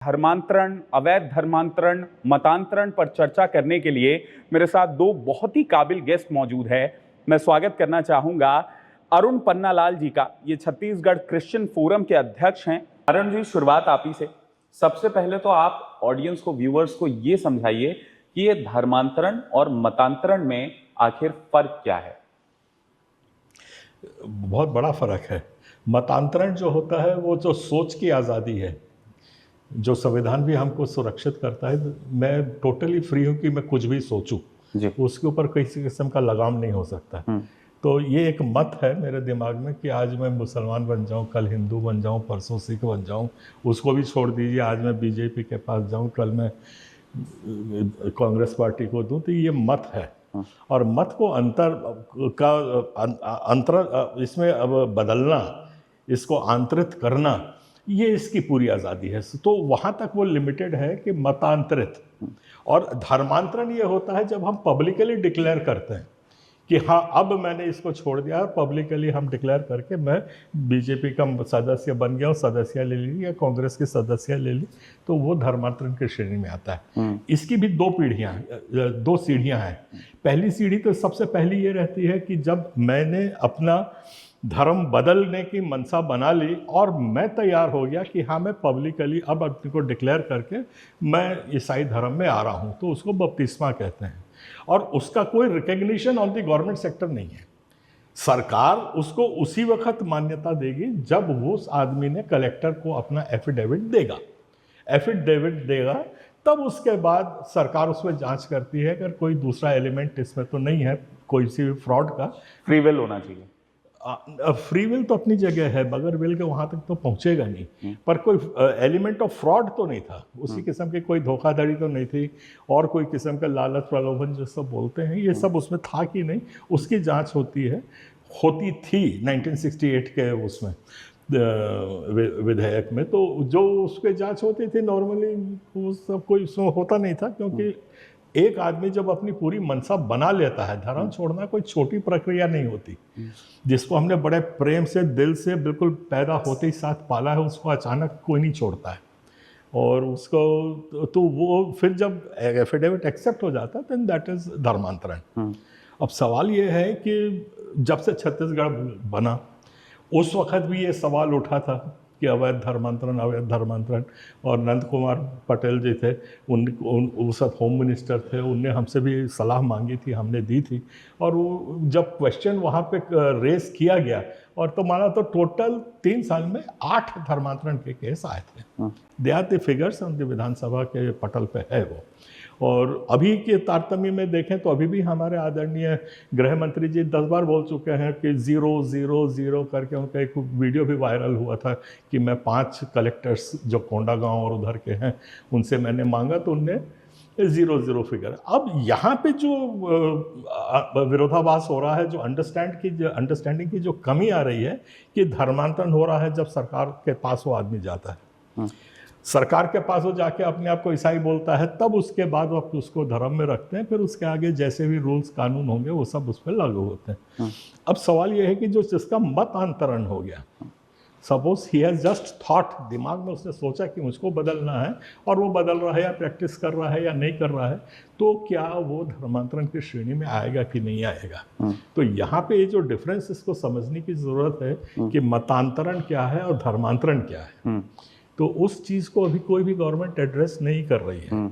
धर्मांतरण, अवैध धर्मांतरण, मतांतरण पर चर्चा करने के लिए मेरे साथ दो बहुत ही काबिल गेस्ट मौजूद है। मैं स्वागत करना चाहूंगा अरुण पन्नालाल जी का। ये छत्तीसगढ़ क्रिश्चियन फोरम के अध्यक्ष हैं। अरुण जी, शुरुआत आप ही से। सबसे पहले तो आप ऑडियंस को, व्यूअर्स को ये समझाइए कि ये धर्मांतरण और मतांतरण में आखिर फर्क क्या है। बहुत बड़ा फर्क है। मतांतरण जो होता है वो जो सोच की आज़ादी है, जो संविधान भी हमको सुरक्षित करता है। मैं टोटली फ्री हूँ कि मैं कुछ भी सोचूं, उसके ऊपर किसी किस्म का लगाम नहीं हो सकता। तो ये एक मत है मेरे दिमाग में कि आज मैं मुसलमान बन जाऊं, कल हिंदू बन जाऊं, परसों सिख बन जाऊं, उसको भी छोड़ दीजिए, आज मैं बीजेपी के पास जाऊं, कल मैं कांग्रेस पार्टी को दूं। तो ये मत है और मत को इसमें अब बदलना, इसको आंतरित करना, ये इसकी पूरी आज़ादी है। तो वहाँ तक वो लिमिटेड है कि मतांतरित। और धर्मांतरण ये होता है जब हम पब्लिकली डिक्लेयर करते हैं कि हाँ, अब मैंने इसको छोड़ दिया, और पब्लिकली हम डिक्लेयर करके मैं बीजेपी का सदस्य बन गया हूँ, सदस्य ले ली या कांग्रेस की सदस्य ले ली, तो वो धर्मांतरण की श्रेणी में आता है। इसकी भी दो सीढ़ियाँ हैं। पहली सीढ़ी तो सबसे पहली ये रहती है कि जब मैंने अपना धर्म बदलने की मनसा बना ली और मैं तैयार हो गया कि हाँ, मैं पब्लिकली अब अपने को डिक्लेयर करके मैं ईसाई धर्म में आ रहा हूँ, तो उसको बपतिस्मा कहते हैं। और उसका कोई recognition on the government sector नहीं है। सरकार उसको उसी वक्त मान्यता देगी जब वो उस आदमी ने कलेक्टर को अपना एफिडेविट देगा। तब उसके बाद सरकार उसमें जांच करती है अगर कोई दूसरा एलिमेंट इसमें तो नहीं है, कोई सी फ्रॉड का। फ्री विल होना चाहिए। फ्री विल तो अपनी जगह है, बगैर विल के वहाँ तक तो पहुँचेगा नहीं, पर कोई एलिमेंट ऑफ फ्रॉड तो नहीं था, उसी किस्म की कोई धोखाधड़ी तो नहीं थी, और कोई किस्म का लालच प्रलोभन जो सब बोलते हैं ये सब उसमें था कि नहीं, उसकी जांच होती थी 1968 के उसमें विधेयक में। तो जो उसके जांच होती थी नॉर्मली वो सब कोई उसमें होता नहीं था, क्योंकि एक आदमी जब अपनी पूरी मनसा बना लेता है, धर्म छोड़ना कोई छोटी प्रक्रिया नहीं होती। जिसको हमने बड़े प्रेम से, दिल से बिल्कुल पैदा होते ही साथ पाला है, उसको अचानक कोई नहीं छोड़ता है। और उसको तो वो फिर जब एफिडेविट एक्सेप्ट हो जाता है देन दैट इज धर्मांतरण। अब सवाल ये है कि जब से छत्तीसगढ़ बना उस वक्त भी ये सवाल उठा था कि अवैध धर्मांतरण। और नंद कुमार पटेल जी थे, उस वक्त होम मिनिस्टर थे, उनने हमसे भी सलाह मांगी थी, हमने दी थी। और वो जब क्वेश्चन वहाँ पे रेस किया गया, और तो माना तो टोटल 3 साल में 8 धर्मांतरण के केस आए थे। They are the figures on the Vidhan Sabha के पटल पे है वो। और अभी के तारतम्य में देखें तो अभी भी हमारे आदरणीय गृह मंत्री जी 10 बार बोल चुके हैं कि 0-0-0 करके। उनका एक वीडियो भी वायरल हुआ था कि मैं 5 कलेक्टर्स जो कोंडागांव और उधर के हैं उनसे मैंने मांगा, तो उनने 0-0 फिगर। अब यहाँ पे जो विरोधाभास हो रहा है, जो अंडरस्टैंडिंग की जो कमी आ रही है कि धर्मांतरण हो रहा है जब सरकार के पास वो आदमी जाता है, सरकार के पास वो जाके अपने आप को ईसाई बोलता है, तब उसके बाद वो उसको धर्म में रखते हैं, फिर उसके आगे जैसे भी रूल्स कानून होंगे वो सब उस पर लागू होते हैं। अब सवाल ये है कि जो जिसका मतांतरण हो गया, suppose he has just thought, दिमाग में उसने सोचा कि मुझको बदलना है, और वो बदल रहा है या प्रैक्टिस कर रहा है या नहीं कर रहा है, तो क्या वो धर्मांतरण की श्रेणी में आएगा कि नहीं आएगा। तो यहाँ पे ये जो डिफरेंस, इसको समझने की जरूरत है कि मतांतरण क्या है और धर्मांतरण क्या है। तो उस चीज़ को अभी कोई भी गवर्नमेंट एड्रेस नहीं कर रही है।